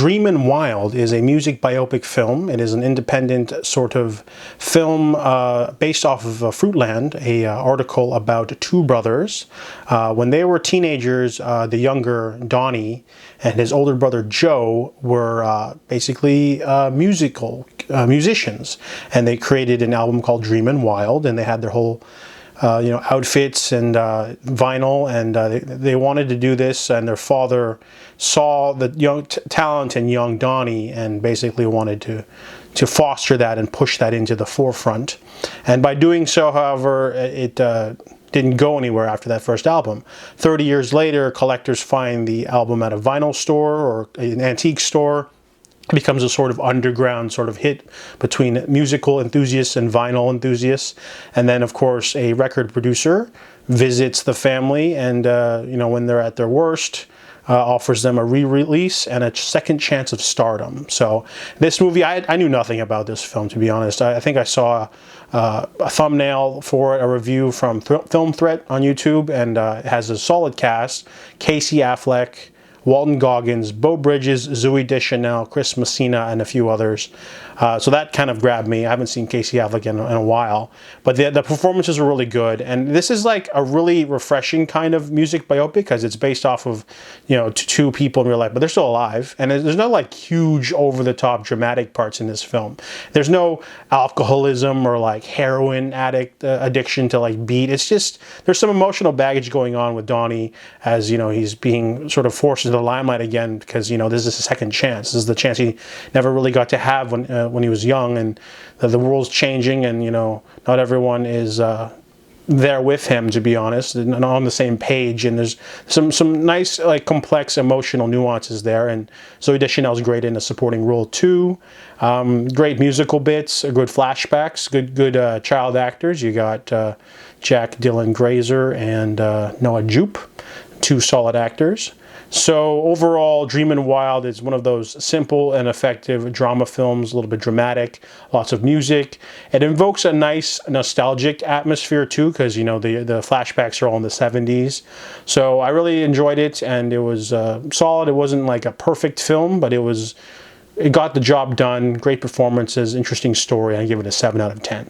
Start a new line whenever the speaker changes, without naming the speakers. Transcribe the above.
Dreamin' Wild is a music biopic film. It is an independent sort of film based off of Fruitland, a article about two brothers. When they were teenagers, the younger Donnie and his older brother Joe were basically musicians, and they created an album called Dreamin' Wild, and they had their whole outfits and vinyl, and they wanted to do this, and their father saw the young talent in young Donnie and basically wanted to foster that and push that into the forefront. And by doing so, however, it didn't go anywhere after that first album. 30 years later, collectors find the album at a vinyl store or an antique store. It becomes a sort of underground sort of hit between musical enthusiasts and vinyl enthusiasts. And then, of course, a record producer visits the family and, when they're at their worst, offers them a re-release and a second chance of stardom. So this movie, I knew nothing about this film, to be honest. I think I saw a thumbnail for it, a review from Film Threat on YouTube, and it has a solid cast. Casey Affleck, Walton Goggins, Beau Bridges, Zooey Deschanel, Chris Messina, and a few others. So that kind of grabbed me. I haven't seen Casey Affleck in a while. But the performances were really good. And this is like a really refreshing kind of music biopic because it's based off of, two people in real life, but they're still alive. And there's no like huge over-the-top dramatic parts in this film. There's no alcoholism or like heroin addiction to like beat. It's just, there's some emotional baggage going on with Donnie as, he's being sort of forced into the limelight again because, this is a second chance. This is the chance he never really got to have when he was young, and the world's changing, and not everyone is there with him, to be honest, and on the same page. And there's some nice like complex emotional nuances there, and Zooey Deschanel's great in a supporting role too. Great musical bits, good flashbacks, good child actors. You got Jack Dylan Grazer and Noah Jupe, two solid actors. So overall, Dreamin' Wild is one of those simple and effective drama films, a little bit dramatic, lots of music. It invokes a nice nostalgic atmosphere too, because the flashbacks are all in the 70s. So I really enjoyed it, and it was solid. It wasn't like a perfect film, but it got the job done. Great performances, interesting story. I give it a 7 out of 10.